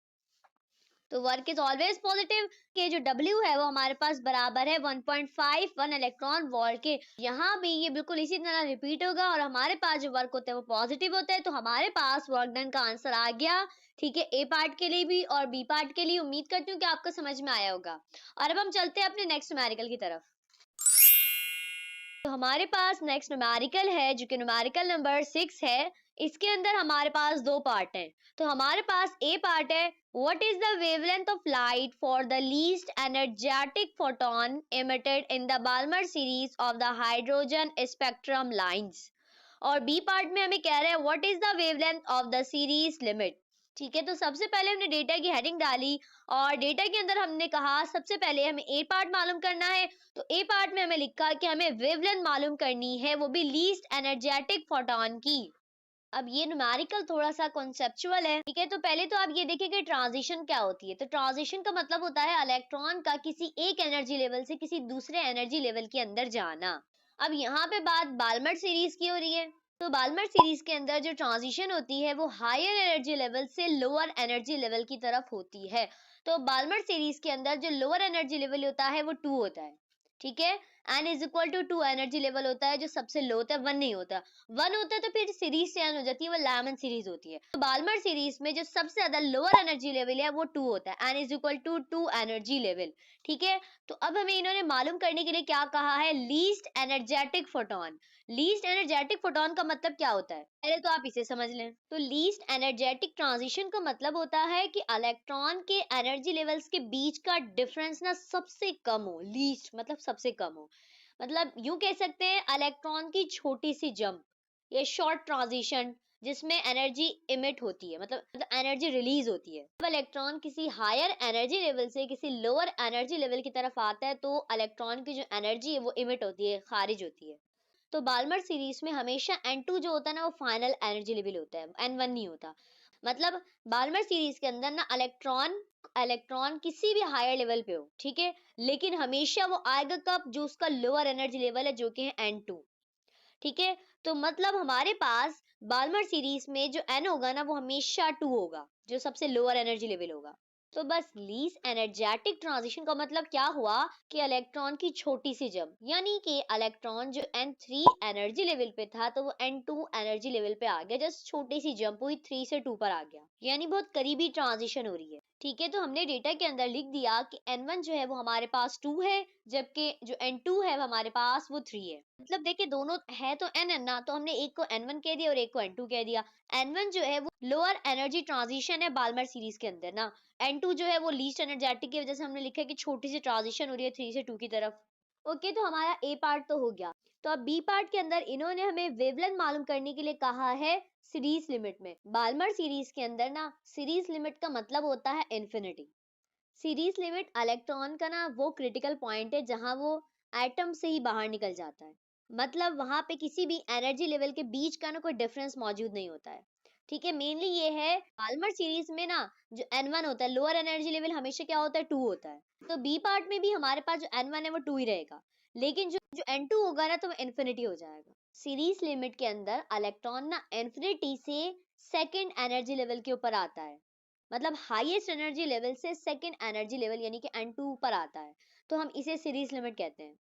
तो वर्क इज ऑलवेज पॉजिटिव के जो W है वो हमारे पास बराबर है 1.51 इलेक्ट्रॉन वोल्ट के। यहाँ भी ये बिल्कुल इसी तरह रिपीट होगा और हमारे पास जो वर्क होता है वो पॉजिटिव होता है, तो हमारे पास वर्क डन का आंसर आ गया। ठीक है, ए पार्ट के लिए भी और बी पार्ट के लिए। उम्मीद करती हूँ कि आपको समझ में आया होगा। और अब हम चलते हैं अपने नेक्स्ट न्यूमेरिकल की तरफ। तो हमारे पास नेक्स्ट न्यूमेरिकल है जो कि न्यूमेरिकल नंबर 6 है। इसके अंदर हमारे पास दो पार्ट हैं। तो हमारे पास ए पार्ट है, what is the wavelength of light for the least energetic photon emitted in the Balmer series of the hydrogen spectrum lines. और बी पार्ट में हमें कह रहे हैं what is the wavelength of the series limit. ठीक है, तो सबसे पहले हमने डेटा की हेडिंग डाली और डेटा के अंदर हमने कहा सबसे पहले हमें ए पार्ट मालूम करना है। तो ए पार्ट में हमें लिखा कि हमें वेवलेंथ मालूम करनी है, वो भी लीस्ट एनर्जेटिक फोटोन की। अब ये न्यूमेरिकल थोड़ा सा कॉन्सेप्चुअल है। ठीक है, तो पहले तो आप ये देखिए कि ट्रांजिशन क्या होती है। तो ट्रांजिशन का मतलब होता है इलेक्ट्रॉन का किसी एक एनर्जी लेवल से किसी दूसरे एनर्जी लेवल के अंदर जाना। अब यहाँ पे बात बाल्मर सीरीज की हो रही है। तो बाल्मर सीरीज के अंदर जो ट्रांजिशन होती है वो हायर एनर्जी लेवल से लोअर एनर्जी लेवल की तरफ होती है। तो बाल्मर सीरीज के अंदर जो लोअर एनर्जी लेवल होता है वो 2 होता है। ठीक है, n is equal to 2 energy level होता है। जो सबसे लो होता है 1 नहीं होता। 1 होता है तो फिर सीरीज चेंज हो जाती है, वो लैमन सीरीज होती है। तो बाल्मर सीरीज में जो सबसे ज्यादा लोअर एनर्जी लेवल है वो 2 होता है, n is equal to 2 energy level. ठीक है, तो अब हमें इन्होंने मालूम करने के लिए क्या कहा है, least energetic photon. Least energetic photon का मतलब क्या होता है, पहले तो आप इसे समझ लें। तो लीस्ट एनर्जेटिक ट्रांजिशन का मतलब होता है कि इलेक्ट्रॉन के एनर्जी लेवल्स के बीच का डिफरेंस ना सबसे कम हो। लीस्ट मतलब सबसे कम हो, मतलब यूं कह सकते हैं इलेक्ट्रॉन की छोटी सी जंप या शॉर्ट ट्रांजिशन जिसमें एनर्जी इमिट होती है, मतलब एनर्जी रिलीज होती है। जब इलेक्ट्रॉन किसी हायर एनर्जी लेवल से किसी लोअर एनर्जी लेवल की तरफ आता है तो इलेक्ट्रॉन की जो एनर्जी है वो इमिट होती है, खारिज होती है। तो बाल्मर सीरीज में हमेशा N2 जो होता है ना वो फाइनल एनर्जी लेवल होता है, N1 नहीं होता। मतलब बाल्मर सीरीज के अंदर ना इलेक्ट्रॉन इलेक्ट्रॉन किसी भी हायर लेवल पे हो, ठीक है, लेकिन हमेशा वो आएगा कब, जो उसका लोअर एनर्जी लेवल है जो कि है N2। ठीक है, तो मतलब हमारे पास बाल्मर सीरीज में जो n होगा ना वो हमेशा 2 होगा, जो सबसे लोअर एनर्जी लेवल होगा। तो बस लीस्ट एनर्जेटिक ट्रांजिशन का मतलब क्या हुआ कि इलेक्ट्रॉन की छोटी सी जंप, यानी कि इलेक्ट्रॉन जो N3 एनर्जी लेवल पे था तो वो N2 एनर्जी लेवल पे आ गया। जस्ट छोटी सी जंप हुई, 3 से 2 पर आ गया, यानी बहुत करीबी ट्रांजिशन हो रही है। ठीक है, तो हमने डेटा के अंदर लिख दिया कि N1 जो है वो हमारे पास 2 है, जबकि जो N2 है वो हमारे पास वो 3 है। मतलब देखिए दोनों है तो N ना, तो हमने एक को N1 कह दिया और एक को N2 कह दिया। N1 जो है वो लोअर एनर्जी ट्रांजिशन है बाल्मर सीरीज के अंदर ना। N2 जो है वो लीस्ट एनर्जेटिक की वजह से हमने लिखा है कि छोटी सी ट्रांजिशन हो रही है 3 से 2 की तरफ। ओके, तो हमारा ए पार्ट तो हो गया। तो अब बी पार्ट के अंदर इन्होंने हमें वेवलेंथ मालूम करने के लिए कहा है सीरीज लिमिट में। बाल्मर सीरीज के अंदर ना सीरीज लिमिट का मतलब होता है इन्फिनिटी। सीरीज लिमिट इलेक्ट्रॉन का ना वो क्रिटिकल पॉइंट है जहां वो एटम से ही बाहर निकल जाता है। मतलब वहां पे किसी भी एनर्जी लेवल के बीच का ना कोई डिफरेंस मौजूद नहीं होता है। ठीक है, मेनली ये है पाल्मर सीरीज में ना जो N1 होता है लोअर एनर्जी लेवल हमेशा क्या होता है 2 होता है। तो बी पार्ट में भी हमारे पास जो N1 है वो 2 ही रहेगा, लेकिन जो N2 होगा ना तो वो इन्फिनिटी हो जाएगा। सीरीज लिमिट के अंदर इलेक्ट्रॉन ना इन्फिनिटी से सेकंड एनर्जी लेवल के ऊपर आता है। मतलब हाईएस्ट एनर्जी लेवल से सेकंड एनर्जी लेवल यानी कि N2 ऊपर आता है, तो हम इसे सीरीज लिमिट कहते हैं।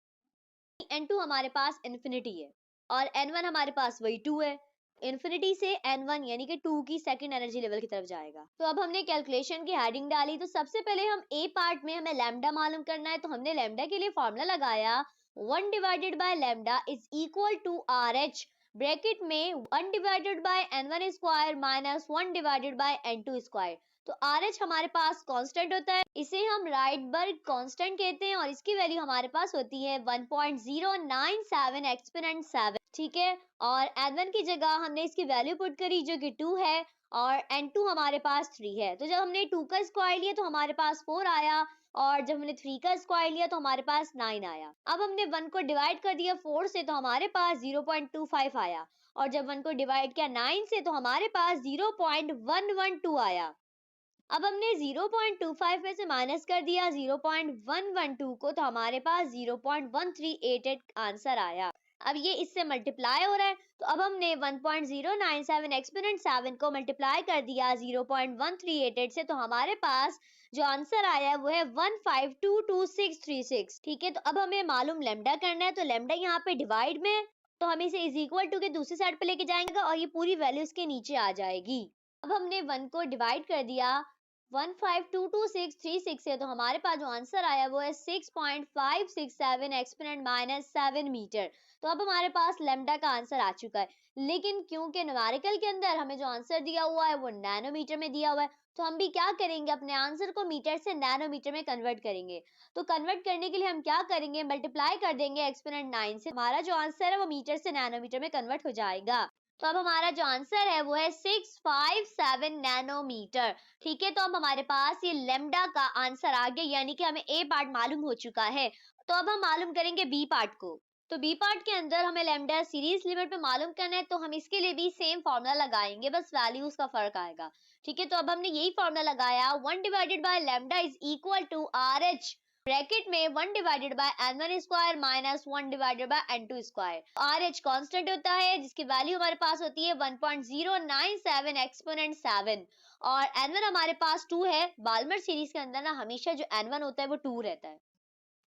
N2 हमारे पास इन्फिनिटी है और N1 हमारे पास वही 2 है। इन्फिनिटी से N1 यानी कि 2 की सेकंड एनर्जी लेवल की तरफ जाएगा। तो अब हमने कैलकुलेशन की हेडिंग डाली। तो सबसे पहले हम ए पार्ट में हमें लैम्डा मालूम करना है, तो हमने लैम्डा के लिए फॉर्मूला लगाया 1 divided by lambda is equal to RH bracket में 1 divided by n1 square minus 1 divided by n2 square. तो RH हमारे पास कांस्टेंट होता है, इसे हम राइडबर्ग कांस्टेंट कहते हैं और इसकी वैल्यू हमारे पास होती है 1.097 एक्सपोनेंट 7, ठीक है। और n1 की जगह हमने इसकी वैल्यू पुट करी जो कि 2 है और n2 हमारे पास 3 है। तो जब हमने 2 का स्क्वायर लिया तो हमारे पास 4 आया और जब हमने 3 का स्क्वायर लिया तो हमारे पास 9 आया। अब हमने 1 को डिवाइड कर दिया 4 से तो हमारे पास 0.25 आया और जब 1 को डिवाइड किया 9 से तो हमारे पास 0.112 आया। अब हमने 0.25 में से माइनस कर दिया 0.112 को तो हमारे पास 0.1388 आंसर आया। अब ये इससे मल्टीप्लाई हो रहा है तो अब हमने 1.097 एक्सपोनेंट 7 को मल्टीप्लाई कर दिया 0.1388 से तो हमारे पास जो आंसर आया वो है 1522636, ठीक है। तो अब हमें मालूम लेमडा करना है तो लेमडा यहाँ पे डिवाइड में है तो हम इसे इज इक्वल टू के दूसरी साइड पे लेके जाएंगे और ये पूरी वैल्यू इसके नीचे आ जाएगी। अब हमने 1 को डिवाइड कर दिया 1522636 से तो हमारे पास जो आंसर आया वो है 6.567 एक्सपोनेंट माइनस 7 मीटर। तो अब हमारे पास लेमडा का आंसर आ चुका है, लेकिन क्योंकि न्यूमेरिकल के अंदर हमें जो आंसर दिया हुआ है वो नैनोमीटर में दिया हुआ है तो हम भी क्या करेंगे, अपने आंसर को मीटर से नैनोमीटर में कन्वर्ट करेंगे। तो कन्वर्ट करने के लिए हम क्या करेंगे, मल्टीप्लाई कर देंगे एक्सपोनेंट 9 से, हमारा जो आंसर है वो मीटर से नैनोमीटर में कन्वर्ट हो जाएगा। तो अब हमारा जो आंसर है वो है 657 नैनोमीटर, ठीक है। तो अब हमारे पास ये लेमडा का आंसर आ गया, यानी कि हमें ए पार्ट मालूम हो चुका है। तो अब हम मालूम करेंगे बी पार्ट को। तो बी पार्ट के अंदर हमें लेमडा सीरीज लिमिट पे मालूम करना है तो हम इसके लिए भी सेम फॉर्मूला लगाएंगे, बस वैल्यूज का फर्क आएगा, ठीक है। तो अब हमने यही फॉर्मूला लगाया 1 divided by lambda is equal to RH bracket में 1 divided by n1 square minus 1 divided by n2 square. RH constant होता है जिसकी वैल्यू हमारे पास होती है 1.097 एक्सपोनेंट 7 और n1 हमारे पास 2 है। बाल्मर सीरीज के अंदर ना हमेशा जो n1 होता है वो 2 रहता है,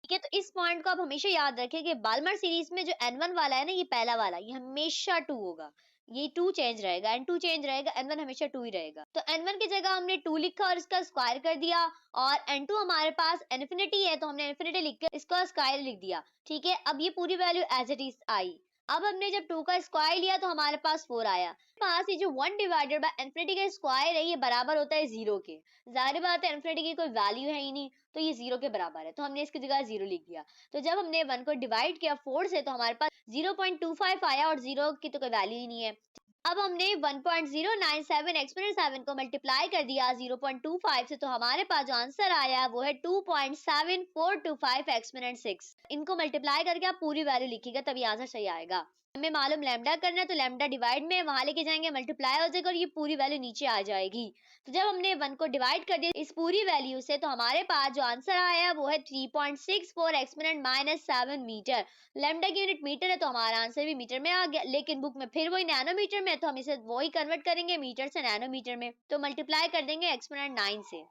ठीक है। तो इस पॉइंट को आप हमेशा याद रखें कि बाल्मर सीरीज में जो n1 वाला है ना, ये पहला वाला, ये हमेशा 2 होगा, ये 2 चेंज रहेगा, n2 चेंज रहेगा, n1 हमेशा 2 ही रहेगा। तो n1 की जगह हमने 2 लिखा और इसका स्क्वायर कर दिया और n2 हमारे पास इन्फिनिटी है तो हमने इन्फिनिटी लिख कर इसका स्क्वायर लिख दिया, ठीक है। अब ये पूरी वैल्यू एज इट इज आई। अब हमने जब 2 का स्क्वायर लिया तो हमारे पास 4 आया। पास ये जो 1 डिवाइडेड बाय इन्फिनिटी का स्क्वायर है ये बराबर होता है 0 के। जाहिर बात है इन्फिनिटी की कोई वैल्यू है ही नहीं तो ये 0 के बराबर है तो हमने इसकी जगह 0 लिख दिया। तो जब हमने 1 को डिवाइड किया 4 से तो हमारे पास 0.25 आया और 0 की तो कोई वैल्यू ही नहीं है। अब हमने 1.097 एक्सपोनेंट 7 को मल्टीप्लाई कर दिया 0.25 से तो हमारे पास जो आंसर आया वो है 2.7425 एक्सपोनेंट 6। इनको मल्टीप्लाई करके आप पूरी वैल्यू लिखिएगा तभी आंसर सही आएगा। हमें मालूम लैम्डा करना है तो लैम्डा डिवाइड में वहां लेके जाएंगे, मल्टीप्लाई हो जाएगा और ये पूरी वैल्यू नीचे आ जाएगी। तो जब हमने 1 को डिवाइड कर दिया इस पूरी वैल्यू से तो हमारे पास जो आंसर आया वो है 3.64 एक्सपोनेंट माइनस 7 मीटर। लैम्डा की यूनिट मीटर है तो हमारा आंसर भी मीटर में आ गया, लेकिन बुक में फिर वही नैनोमीटर में, तो हम इसे वही कन्वर्ट करेंगे मीटर से नैनोमीटर में, तो मल्टीप्लाई कर देंगे एक्सपोनेंट 9 से।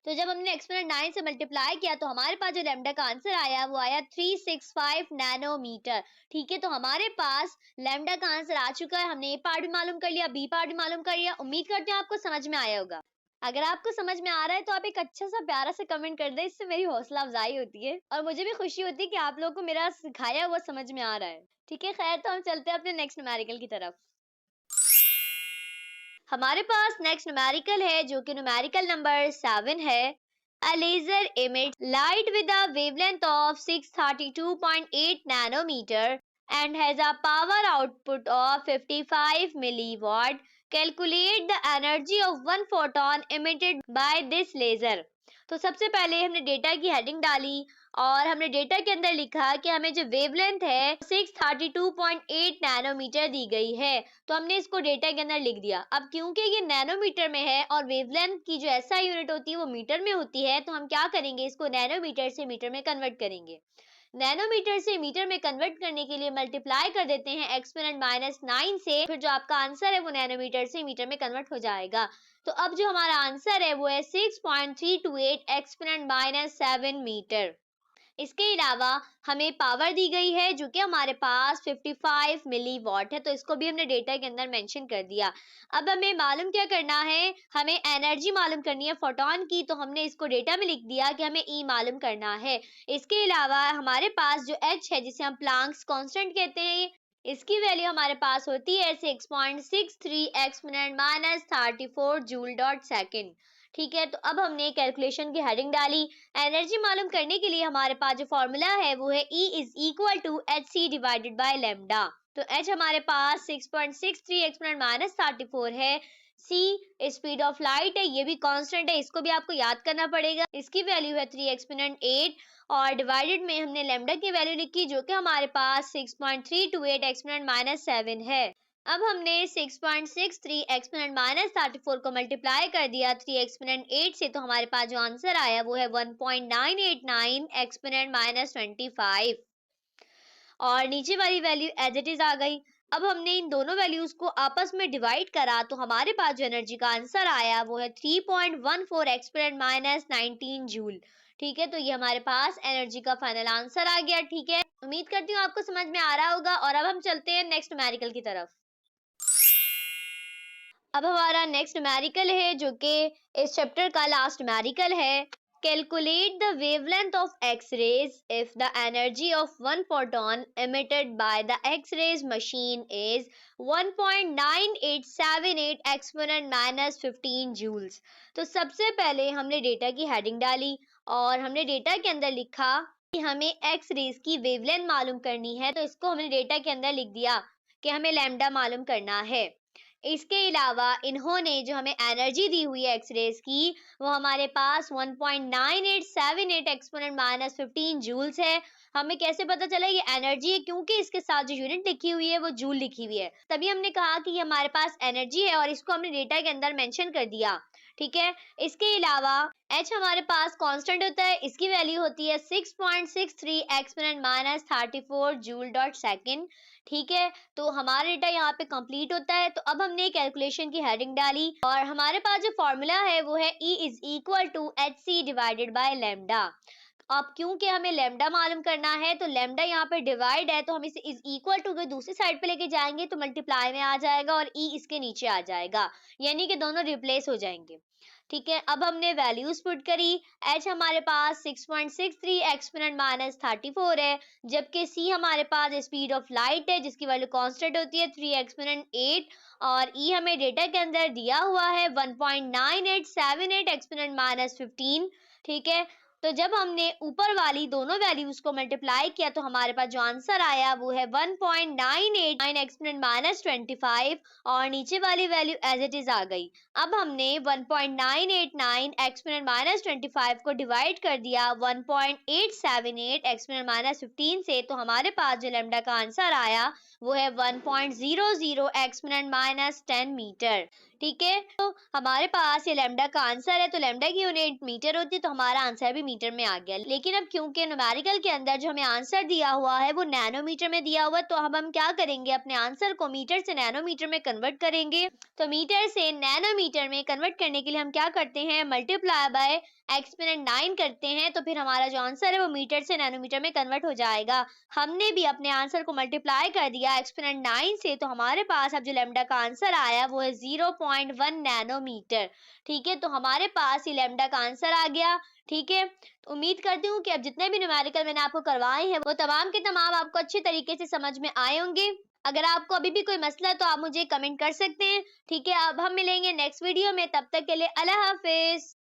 तो जब हमने एक्सपोनेंट 9 से मल्टीप्लाई किया तो हमारे पास जो लैम्डा का आंसर आया वो आया 365 नैनोमीटर, ठीक है। तो हमारे पास लैम्डा का आंसर आ चुका है। हमने ए पार्ट भी मालूम कर लिया, बी पार्ट भी मालूम कर लिया। उम्मीद करते हैं आपको समझ में आया होगा। अगर आपको समझ में आ रहा है तो आप एक अच्छा सा प्यारा सा कमेंट कर दें, इससे मेरी हौसला अफजाई होती है और मुझे भी खुशी होती है कि आप लोगों को मेरा सिखाया हुआ समझ में आ रहा है, ठीक है। खैर तो हम चलते हैं अपने नेक्स्ट न्यूमेरिकल की तरफ। हमारे पास नेक्स्ट न्यूमेरिकल है जो कि न्यूमेरिकल नंबर 7 है। A laser emits light with a wavelength of 632.8 nanometer and has a power output of 55 milliwatt. Calculate the energy of one photon emitted by this laser. तो सबसे पहले हमने डेटा की हेडिंग डाली और हमने डेटा के अंदर लिखा कि हमें जो वेवलेंथ है 632.8 नैनोमीटर दी गई है, तो हमने इसको डेटा के अंदर लिख दिया। अब क्योंकि ये नैनोमीटर में है और वेवलेंथ की जो ऐसा यूनिट होती है वो मीटर में होती है तो हम क्या करेंगे, इसको नैनोमीटर से मीटर में कन्वर्ट करेंगे। नैनोमीटर से मीटर में कन्वर्ट करने के लिए मल्टीप्लाई कर देते हैं एक्सपोनेंट माइनस 9 से, फिर जो आपका आंसर है वो नैनोमीटर से मीटर में कन्वर्ट हो जाएगा। तो अब जो हमारा आंसर है वो है 6.328 एक्सपोनेंट माइनस 7 मीटर। इसके अलावा हमें पावर दी गई है जो कि हमारे पास 55 मिली वॉट है, तो इसको भी हमने डेटा के अंदर मेंशन कर दिया। अब हमें मालूम क्या करना है, हमें एनर्जी मालूम करनी है फोटोन की, तो हमने इसको डेटा में लिख दिया कि हमें ई मालूम करना है। इसके अलावा हमारे पास जो एच है जिसे हम प्लांक्स कांस्टेंट कहते हैं, इसकी वैल्यू हमारे पास होती है 6.63 exponent minus 34 joule dot second. ठीक है, तो अब हमने कैलकुलेशन की हेडिंग डाली। एनर्जी मालूम करने के लिए हमारे पास जो फॉर्मूला है वो है E is equal to H C divided by lambda. तो H हमारे पास 6.63 एक्सपोनेंट माइनस 34 है। C स्पीड ऑफ लाइट है, ये भी कांस्टेंट है, इसको भी आपको याद करना पड़ेगा। इसकी वैल्यू है 3 एक्सपोनेंट 8 और डिवाइडेड में हमने लेमडा की वैल्यू लिखी जो कि हमारे पास 6.328 एक्सपोनेंट माइनस 7 है। अब हमने 6.63 एक्सपोनेंट माइनस 34 को मल्टीप्लाई कर दिया 3 एक्सपोनेंट 8 से, तो हमारे पास जो आंसर आया वो है 1.989 एक्सपोनेंट माइनस 25 और नीचे वाली वैल्यू एज इट इज आ गई। अब हमने इन दोनों वैल्यूज को आपस में डिवाइड करा तो हमारे पास जो एनर्जी का आंसर आया वो है 3.14 एक्सपोनेंट माइनस 19 जूल। ठीक है, तो ये हमारे पास एनर्जी का फाइनल आंसर आ गया। ठीक है, उम्मीद करती हूँ आपको समझ में आ रहा होगा और अब हम चलते हैं नेक्स्ट न्यूमेरिकल की तरफ। अब हमारा नेक्स्ट न्यूमेरिकल है जो कि इस चैप्टर का लास्ट न्यूमेरिकल है। Calculate the wavelength of X-rays if the energy of one photon emitted by the X-rays machine is 1.9878 exponent minus 15 joules। तो सबसे पहले हमने डेटा की हेडिंग डाली और हमने डेटा के अंदर लिखा कि हमें एक्स रेज की वेवलेंथ मालूम करनी है, तो इसको हमने डेटा के अंदर लिख दिया कि हमें लैम्डा मालूम करना है। इसके अलावा इन्होंने जो हमें एनर्जी दी हुई है एक्सरेज की वो हमारे पास 1.9878 एक्सपोनेंट माइनस 15 जूल्स है। हमें कैसे पता चला ये एनर्जी है? क्योंकि इसके साथ जो यूनिट लिखी हुई है वो जूल लिखी हुई है, तभी हमने कहा कि ये हमारे पास एनर्जी है और इसको हमने डेटा के अंदर मेंशन कर दिया। ठीक है, इसके अलावा H हमारे पास कांस्टेंट होता है, इसकी वैल्यू होती है 6.63 exponent minus 34 joule dot second. ठीक है, तो हमारा डेटा यहाँ पे कंप्लीट होता है। तो अब हमने कैलकुलेशन की हेडिंग डाली और हमारे पास जो फॉर्मूला है वो है E is equal to H C divided by lambda. अब क्योंकि हमें लेमडा मालूम करना है तो लेमडा यहाँ पे डिवाइड है, तो हम इसे इज इक्वल टू के दूसरी साइड पे लेके जाएंगे तो मल्टीप्लाई में आ जाएगा और E इसके नीचे आ जाएगा, यानी कि दोनों रिप्लेस हो जाएंगे। ठीक है, अब हमने वैल्यूज पुट करी। H हमारे पास 6.63 एक्सपोनेंट माइनस 34 है, जबकि C हमारे पास स्पीड ऑफ लाइट है जिसकी वैल्यू कांस्टेंट होती है 3 एक्सपोनेंट 8 और E हमें डेटा के अंदर दिया हुआ है 1.9878 एक्सपोनेंट माइनस 15। ठीक है, तो जब हमने ऊपर वाली दोनों वैल्यूज को मल्टीप्लाई किया तो हमारे पास जो आंसर आया वो है 1.989 एक्सपोनेंट माइनस 25 और नीचे वाली वैल्यू एज इट इज आ गई। अब हमने 1.989 एक्सपोनेंट माइनस 25 को डिवाइड कर दिया 1.878 एक्सपोनेंट माइनस 15 से, तो हमारे पास जो लैम्डा का आंसर आया वो है 1.00 एक्सपोनेंट माइनस 10 मीटर। ठीक है, तो हमारे पास ये लैम्डा का आंसर है, तो लैम्डा की यूनिट मीटर होती है, तो हमारा आंसर भी मीटर में आ गया। लेकिन अब क्योंकि न्यूमेरिकल के अंदर जो हमें आंसर दिया हुआ है वो नैनोमीटर में दिया हुआ है, तो अब हम क्या करेंगे, अपने आंसर को मीटर से नैनोमीटर में कन्वर्ट करेंगे। तो मीटर से नैनोमीटर में कन्वर्ट करने के लिए हम क्या करते हैं, मल्टीप्लाई बाय एक्सपोनेंट 9 करते हैं, तो फिर हमारा जो आंसर है वो मीटर से नैनोमीटर में कन्वर्ट हो जाएगा। हमने भी अपने आंसर को मल्टीप्लाई कर दिया एक्सपोनेंट 9 से, तो हमारे पास अब जो लैम्डा का आंसर आया वो है 0.1 नैनोमीटर। ठीक है, तो हमारे पास ये लैम्डा का आंसर आ गया। ठीक है, तो उम्मीद करती हूँ कि अब जितने भी न्यूमेरिकल मैंने आपको करवाए हैं वो तमाम के तमाम आपको अच्छे तरीके से समझ में आए होंगे। अगर आपको अभी भी कोई मसला है तो आप मुझे कमेंट कर सकते हैं। ठीक है, अब हम मिलेंगे नेक्स्ट वीडियो में, तब तक के लिए अल्लाह हाफिज।